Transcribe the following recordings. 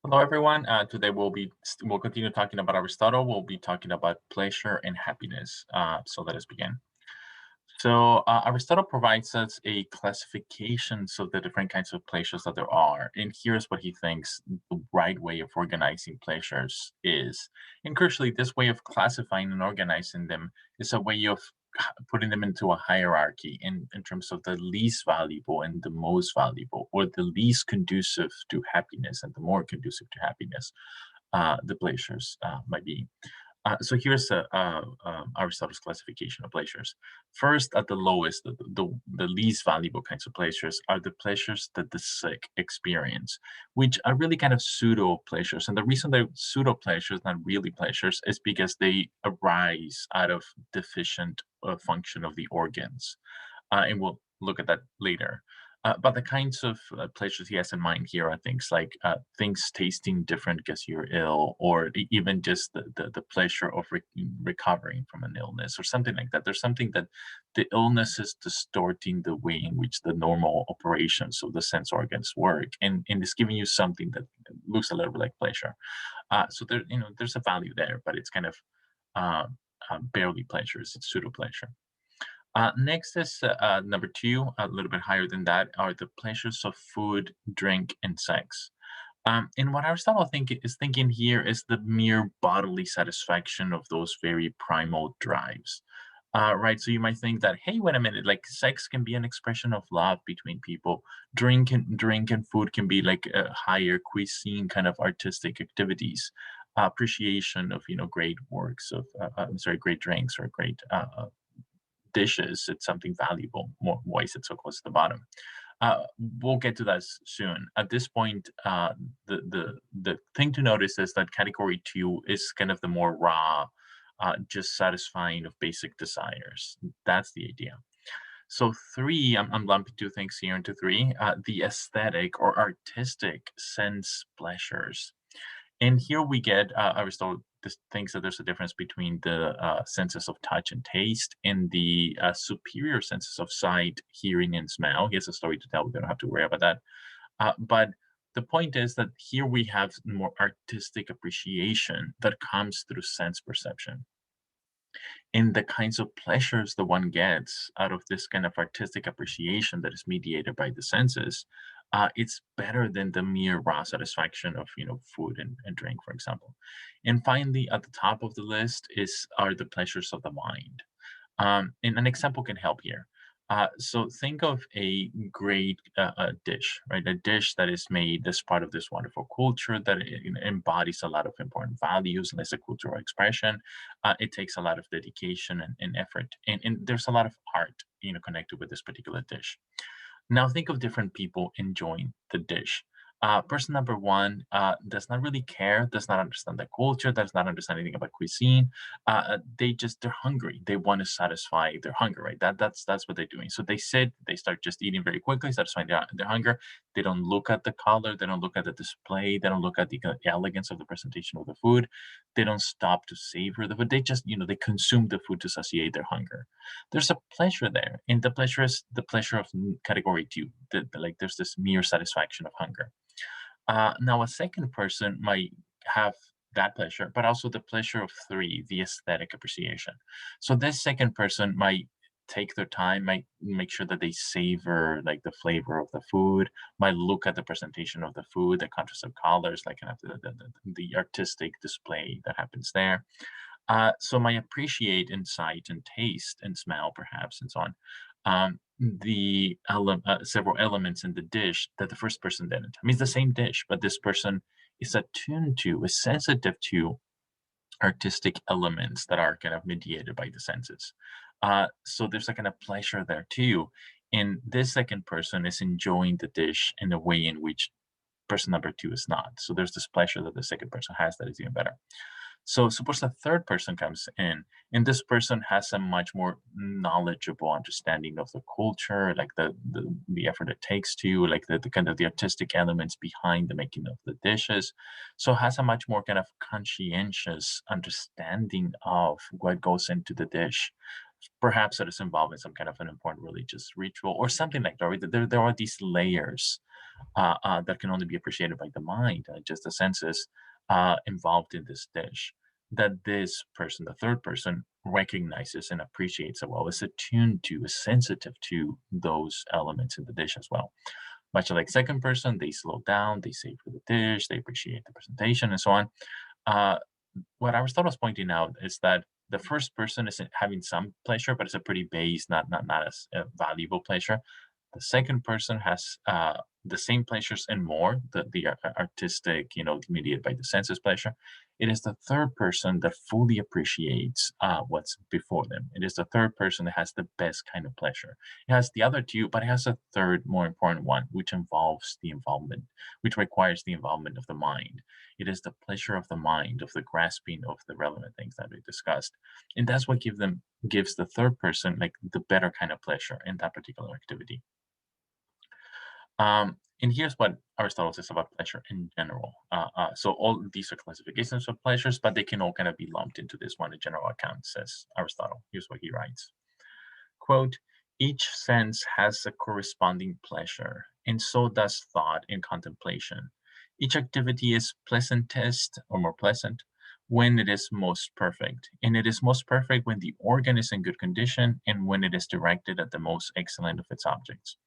Hello, everyone. Today we'll continue talking about Aristotle. We'll be talking about pleasure and happiness. So let us begin. Aristotle provides us a classifications of the different kinds of pleasures that there are, and here's what he thinks the right way of organizing pleasures is. And crucially, this way of classifying and organizing them is a way of putting them into a hierarchy in terms of the least valuable and the most valuable, or the least conducive to happiness and the more conducive to happiness the pleasures might be. So here's Aristotle's classification of pleasures. First, at the lowest, the least valuable kinds of pleasures are the pleasures that the sick experience, which are really kind of pseudo pleasures. And the reason they're pseudo pleasures, not really pleasures, is because they arise out of deficient function of the organs. And we'll look at that later. But the kinds of pleasures he has in mind here are things like things tasting different because you're ill, or even just the pleasure of recovering from an illness or something like that. There's something that the illness is distorting the way in which the normal operations of the sense organs work, and it's giving you something that looks a little bit like pleasure. So there's a value there, but it's kind of uh, barely pleasures. It's pseudo pleasure. Next is number two, a little bit higher than that, are the pleasures of food, drink, and sex. And what Aristotle is thinking here is the mere bodily satisfaction of those very primal drives. Right, so you might think that, hey, wait a minute, like sex can be an expression of love between people. Drink and food can be like a higher cuisine kind of artistic activities, appreciation of great works of I'm sorry, great drinks or great dishes. It's something valuable. More why is it so close to the bottom? We'll get to that soon. At this point, the thing to notice is that category two is kind of the more raw, just satisfying of basic desires. That's the idea. So three, I'm lumping two things here into three. The aesthetic or artistic sense pleasures. And here we get Aristotle thinks that there's a difference between the senses of touch and taste and the superior senses of sight, hearing, and smell. He has a story to tell. We don't have to worry about that. But the point is that here we have more artistic appreciation that comes through sense perception. And the kinds of pleasures the one gets out of this kind of artistic appreciation that is mediated by the senses, it's better than the mere raw satisfaction of food and drink, for example. And finally, at the top of the list is are the pleasures of the mind. And an example can help here. So think of a great dish, right? A dish that is made as part of this wonderful culture that embodies a lot of important values and as a cultural expression. It takes a lot of dedication and effort, and there's a lot of art, connected with this particular dish. Now think of different people enjoying the dish. Person number one does not really care, does not understand the culture, does not understand anything about cuisine. They're hungry. They want to satisfy their hunger, right? That's what they're doing. So they sit, they start just eating very quickly, satisfying their hunger. They don't look at the color, they don't look at the display, they don't look at the elegance of the presentation of the food. They don't stop to savor the food. They just they consume the food to satiate their hunger. There's a pleasure there, and the pleasure is the pleasure of category two. Like there's this mere satisfaction of hunger. Now, a second person might have that pleasure, but also the pleasure of three, the aesthetic appreciation. So this second person might take their time, might make sure that they savor like the flavor of the food, might look at the presentation of the food, the contrast of colors, like kind of the artistic display that happens there. So might appreciate in sight and taste and smell, perhaps, and so on. Several elements in the dish that the first person didn't. I mean, it's the same dish, but this person is attuned to, is sensitive to artistic elements that are kind of mediated by the senses. So there's a kind of pleasure there too. And this second person is enjoying the dish in a way in which person number two is not. So there's this pleasure that the second person has that is even better. So suppose the third person comes in, and this person has a much more knowledgeable understanding of the culture, like the effort it takes to, like the kind of the artistic elements behind the making of the dishes. So has a much more kind of conscientious understanding of what goes into the dish. Perhaps that is involved in some kind of an important religious ritual or something like that. Right? There are these layers that can only be appreciated by the mind, just the senses involved in this dish, that this person, the third person, recognizes and appreciates as well, is attuned to, is sensitive to those elements in the dish as well. Much like second person, they slow down, they savor the dish, they appreciate the presentation, and so on. Uh, what Aristotle is pointing out is that the first person is having some pleasure, but it's a pretty base, not as valuable pleasure. The second person has the same pleasures and more, the artistic, mediated by the senses pleasure. It is the third person that fully appreciates what's before them. It is the third person that has the best kind of pleasure. It has the other two, but it has a third, more important one, which involves the involvement, which requires the involvement of the mind. It is the pleasure of the mind, of the grasping of the relevant things that we discussed, and that's what gives the third person like the better kind of pleasure in that particular activity. And here's what Aristotle says about pleasure in general. So all these are classifications of pleasures, but they can all kind of be lumped into this one. A general account, says Aristotle. Here's what he writes. Quote, each sense has a corresponding pleasure, and so does thought and contemplation. Each activity is pleasantest or more pleasant when it is most perfect, and it is most perfect when the organ is in good condition and when it is directed at the most excellent of its objects.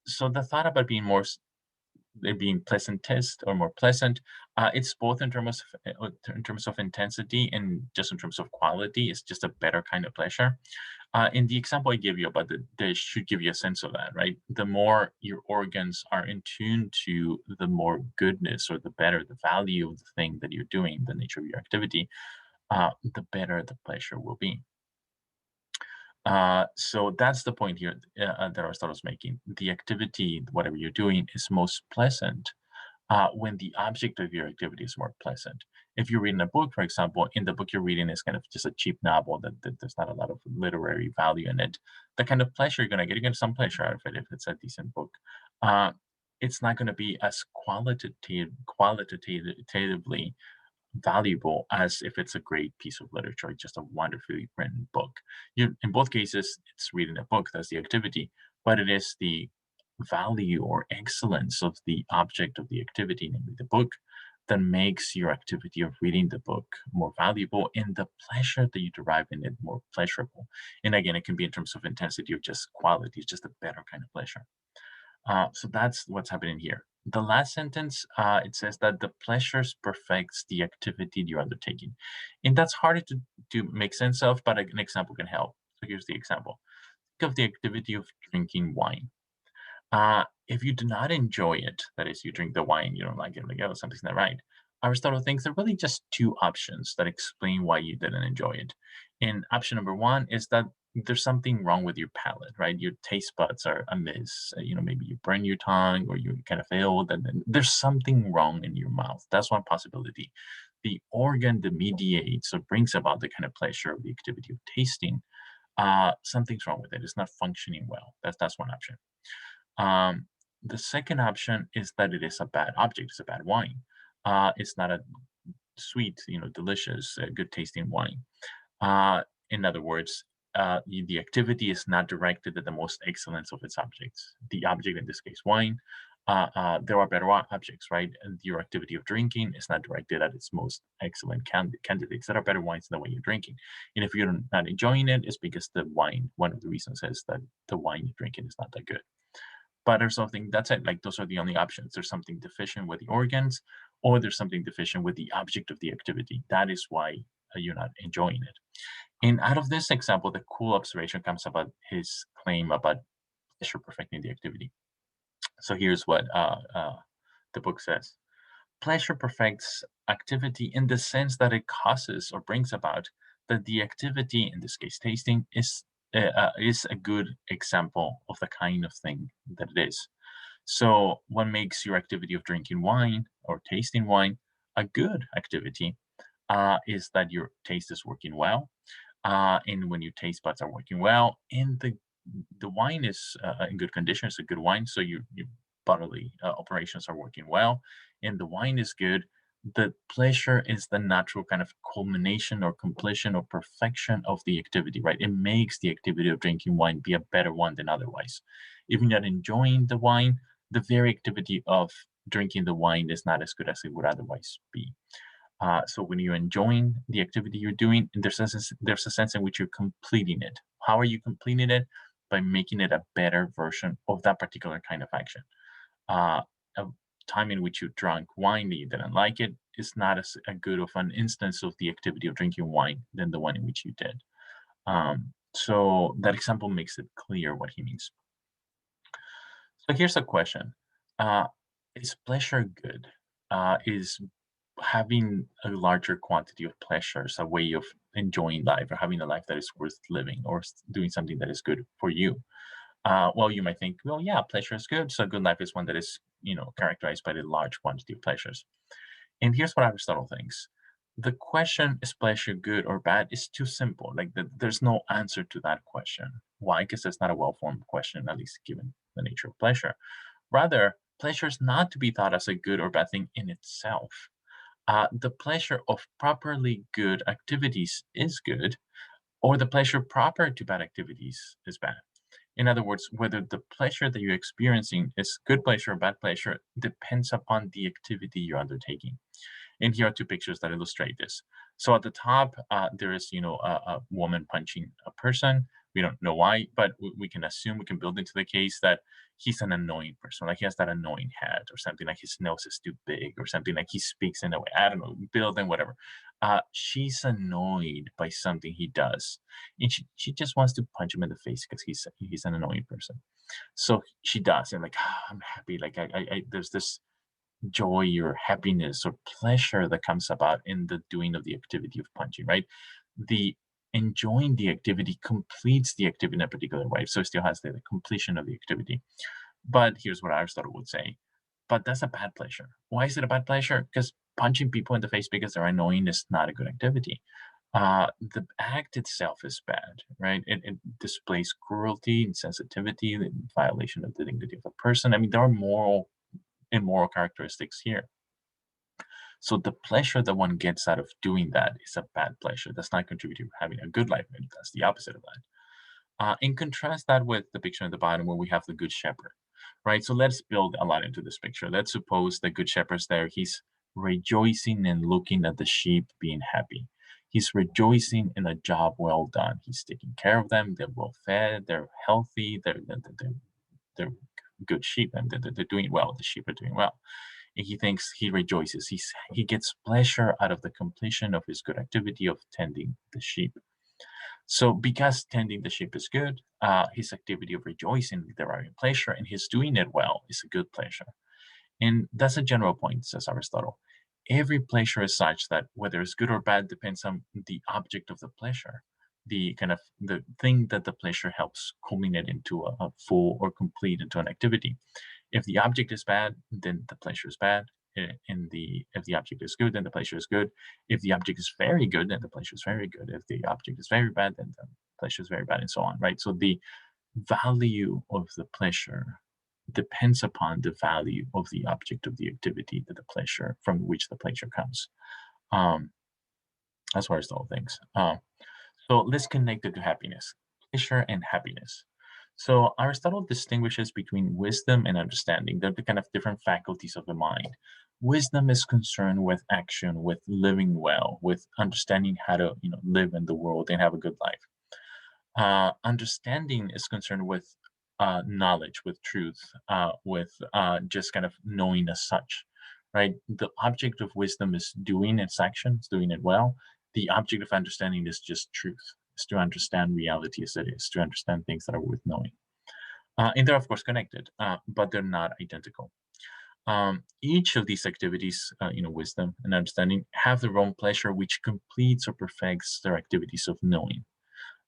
So the thought about it being pleasantest or more pleasant, it's both in terms of intensity and just in terms of quality. It's just a better kind of pleasure. In the example I gave you about the dish should give you a sense of that, right? The more your organs are in tune to, the more goodness or the better the value of the thing that you're doing, the nature of your activity, the better the pleasure will be. So that's the point here that Aristotle's making. The activity, whatever you're doing, is most pleasant when the object of your activity is more pleasant. If you're reading a book, for example, in the book you're reading is kind of just a cheap novel that there's not a lot of literary value in it. The kind of pleasure you're get some pleasure out of it if it's a decent book. Uh, it's not going to be as qualitatively valuable as if it's a great piece of literature, just a wonderfully written book. In both cases, it's reading a book, that's the activity, but it is the value or excellence of the object of the activity, namely the book, that makes your activity of reading the book more valuable and the pleasure that you derive in it more pleasurable. And again, it can be in terms of intensity or just quality, it's just a better kind of pleasure. So that's what's happening here. The last sentence, it says that the pleasures perfects the activity you're undertaking. And that's harder to make sense of, but an example can help. So here's the example. Think of the activity of drinking wine. If you do not enjoy it, that is, you drink the wine, you don't like it, like, oh, something's not right. Aristotle thinks there are really just two options that explain why you didn't enjoy it. And option number one is that there's something wrong with your palate, right? Your taste buds are amiss. Maybe you burn your tongue or you're kind of ill, and then there's something wrong in your mouth. That's one possibility. The organ that mediates or brings about the kind of pleasure of the activity of tasting, something's wrong with it. It's not functioning well. That's one option. Um, the second option is that it is a bad object. It's a bad wine. It's not a sweet, delicious, good tasting wine. In other words, the activity is not directed at the most excellence of its objects. The object, in this case, wine. There are better objects, right? And your activity of drinking is not directed at its most excellent candidates. There are better wines than the way you're drinking. And if you're not enjoying it, it's because the wine, one of the reasons is that the wine you're drinking is not that good. But there's something that's it. Like those are the only options. There's something deficient with the organs, or there's something deficient with the object of the activity. That is why you're not enjoying it. And out of this example, the cool observation comes about his claim about pleasure perfecting the activity. So here's what the book says. Pleasure perfects activity in the sense that it causes or brings about that the activity, in this case tasting, is a good example of the kind of thing that it is. So what makes your activity of drinking wine or tasting wine a good activity is that your taste is working well, and when your taste buds are working well, and the wine is in good condition, it's a good wine, so your bodily operations are working well, and the wine is good. The pleasure is the natural kind of culmination or completion or perfection of the activity, right? It makes the activity of drinking wine be a better one than otherwise. If you're not enjoying the wine, the very activity of drinking the wine is not as good as it would otherwise be. So when you're enjoying the activity you're doing, there's a sense in which you're completing it. How are you completing it? By making it a better version of that particular kind of action. A time in which you drank wine that you didn't like it is not as a good of an instance of the activity of drinking wine than the one in which you did. So that example makes it clear what he means. So here's a question. Uh, is pleasure good? Is having a larger quantity of pleasures a way of enjoying life or having a life that is worth living or doing something that is good for you? Well, you might think, well, yeah, pleasure is good. So a good life is one that is, characterized by the large quantity of pleasures. And here's what Aristotle thinks. The question, is pleasure good or bad, is too simple. Like there's no answer to that question. Why? Because it's not a well-formed question, at least given the nature of pleasure. Rather, pleasure is not to be thought as a good or bad thing in itself. The pleasure of properly good activities is good, or the pleasure proper to bad activities is bad. In other words, whether the pleasure that you're experiencing is good pleasure or bad pleasure depends upon the activity you're undertaking. And here are two pictures that illustrate this. So at the top, there is, a woman punching a person. We don't know why, but we can assume, we can build into the case that he's an annoying person, like he has that annoying head or something, like his nose is too big or something, like he speaks in a way, I don't know, build and whatever. She's annoyed by something he does. And she just wants to punch him in the face because he's an annoying person. So she does, and like, I'm happy. Like there's this joy or happiness or pleasure that comes about in the doing of the activity of punching, right? The enjoying the activity completes the activity in a particular way. So it still has the completion of the activity. But here's what Aristotle would say. But that's a bad pleasure. Why is it a bad pleasure? Because punching people in the face because they're annoying is not a good activity. The act itself is bad, right? It displays cruelty, insensitivity, the violation of the dignity of a person. I mean, there are moral immoral characteristics here. So the pleasure that one gets out of doing that is a bad pleasure. That's not contributing to having a good life. And that's the opposite of that. In contrast that with the picture at the bottom where we have the good shepherd, right? So let's build a lot into this picture. Let's suppose the good shepherd's there. He's rejoicing and looking at the sheep being happy. He's rejoicing in a job well done. He's taking care of them. They're well fed. They're healthy. They're good sheep and they're doing well. The sheep are doing well. And he thinks he rejoices. He gets pleasure out of the completion of his good activity of tending the sheep. So because tending the sheep is good, his activity of rejoicing, deriving pleasure, and his doing it well is a good pleasure. And that's a general point, says Aristotle. Every pleasure is such that whether it's good or bad depends on the object of the pleasure, the kind of the thing that the pleasure helps culminate into a full or complete into an activity. If the object is bad, then the pleasure is bad. In the If the object is good, then the pleasure is good. If the object is very good, then the pleasure is very good. If the object is very bad, then the pleasure is very bad, and so on. Right. So the value of the pleasure depends upon the value of the object of the activity that the pleasure from which the pleasure comes. Um, as far as the whole things. So let's connect it to happiness, pleasure and happiness. So Aristotle distinguishes between wisdom and understanding. They're the kind of different faculties of the mind. Wisdom is concerned with action, with living well, with understanding how to, live in the world and have a good life. Understanding is concerned with knowledge, with truth, with just kind of knowing as such, right? The object of wisdom is doing its actions, doing it well. The object of understanding is just truth, is to understand reality as it is, to understand things that are worth knowing. And they're, of course, connected, but they're not identical. Each of these activities, wisdom and understanding, have their own pleasure, which completes or perfects their activities of knowing.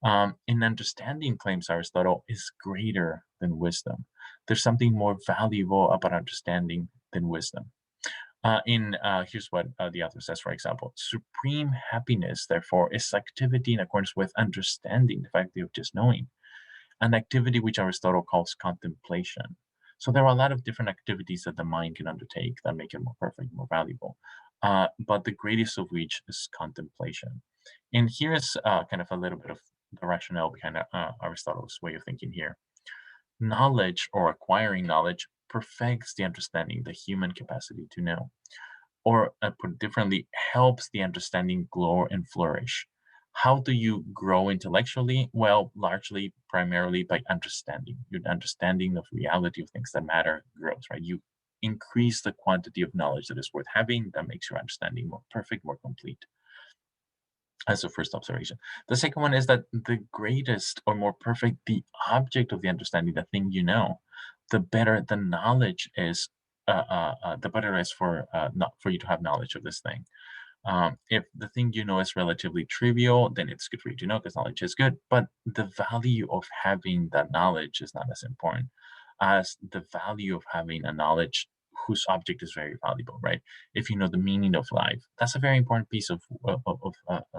And understanding, claims Aristotle, is greater than wisdom. There's something more valuable about understanding than wisdom. Here's what the author says, for example: supreme happiness, therefore, is activity in accordance with understanding, the fact of just knowing, an activity which Aristotle calls contemplation. So there are a lot of different activities that the mind can undertake that make it more perfect, more valuable. But the greatest of which is contemplation. And here's kind of a little bit of the rationale behind Aristotle's way of thinking here. Knowledge or acquiring knowledge perfects the understanding, the human capacity to know. Or put it differently, helps the understanding grow and flourish. How do you grow intellectually? Well, largely, primarily by understanding. Your understanding of reality of things that matter grows, right? You increase the quantity of knowledge that is worth having. That makes your understanding more perfect, more complete. As a first observation. The second one is that the greatest or more perfect the object of the understanding, the thing you know, the better the knowledge is, the better it is not for you to have knowledge of this thing. If the thing you know is relatively trivial, then it's good for you to know because knowledge is good. But the value of having that knowledge is not as important as the value of having a knowledge whose object is very valuable, right? If you know the meaning of life, that's a very important piece of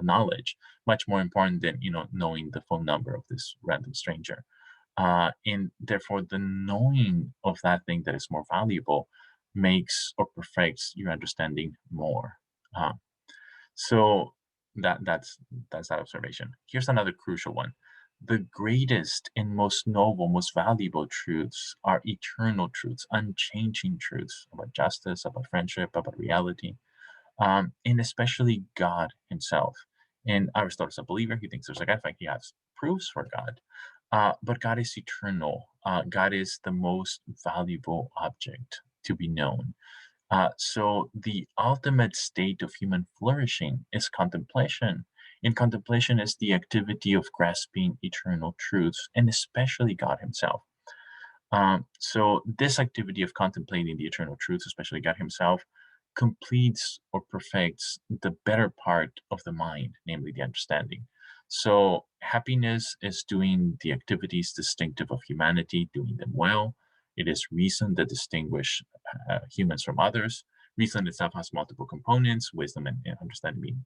knowledge, much more important than knowing the phone number of this random stranger. And therefore, the knowing of that thing that is more valuable makes or perfects your understanding more. Uh, so that's that observation. Here's another crucial one. The greatest and most noble, most valuable truths are eternal truths, unchanging truths about justice, about friendship, about reality, and especially God Himself. And Aristotle's a believer. He thinks there's a God. In fact, he has proofs for God. But God is eternal. God is the most valuable object to be known. So the ultimate state of human flourishing is contemplation. And contemplation is the activity of grasping eternal truths, and especially God Himself. So this activity of contemplating the eternal truths, especially God Himself, completes or perfects the better part of the mind, namely the understanding. So happiness is doing the activities distinctive of humanity, doing them well. It is reason that distinguish humans from others. Reason itself has multiple components, wisdom and understanding being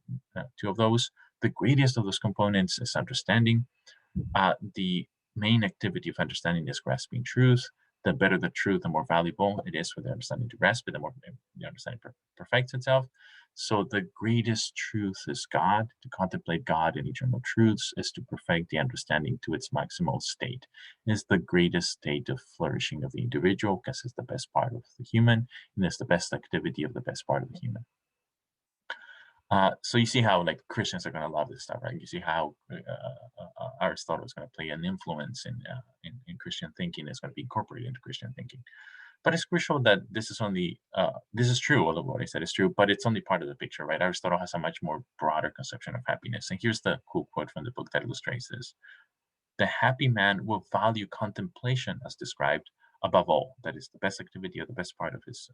two of those. The greatest of those components is understanding. The main activity of understanding is grasping truth. The better the truth, the more valuable it is for the understanding to grasp it, the more the understanding perfects itself. So the greatest truth is God. To contemplate God and eternal truths is to perfect the understanding to its maximal state. It is the greatest state of flourishing of the individual because it's the best part of the human, and it's the best activity of the best part of the human. So you see how like Christians are going to love this stuff, right? You see how Aristotle is going to play an influence in Christian thinking. It's going to be incorporated into Christian thinking. But it's crucial that this is only this is true. All of what I said is true, but it's only part of the picture, right? Aristotle has a much more broader conception of happiness. And here's the cool quote from the book that illustrates this: "The happy man will value contemplation as described above all. That is the best activity or the best part of his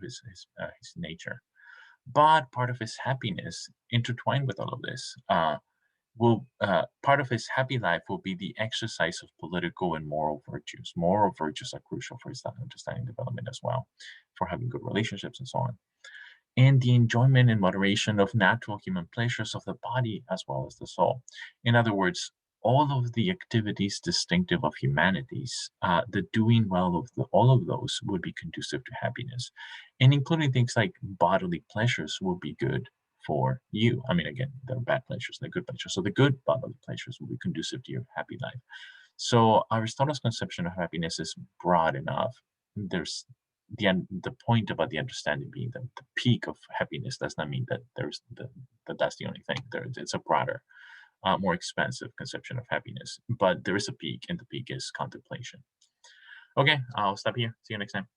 his nature." But part of his happiness, intertwined with all of this, will part of his happy life will be the exercise of political and moral virtues. Moral virtues are crucial for his understanding development as well, for having good relationships and so on, and the enjoyment and moderation of natural human pleasures of the body as well as the soul. In other words, all of the activities distinctive of humanities, the doing well of all of those would be conducive to happiness, and including things like bodily pleasures will be good for you. I mean, again, there are bad pleasures, there are good pleasures. So the good bodily pleasures will be conducive to your happy life. So Aristotle's conception of happiness is broad enough. There's the point about the understanding being the peak of happiness does not mean that that's the only thing. It's a broader, more expansive conception of happiness. But there is a peak, and the peak is contemplation. Okay, I'll stop here. See you next time.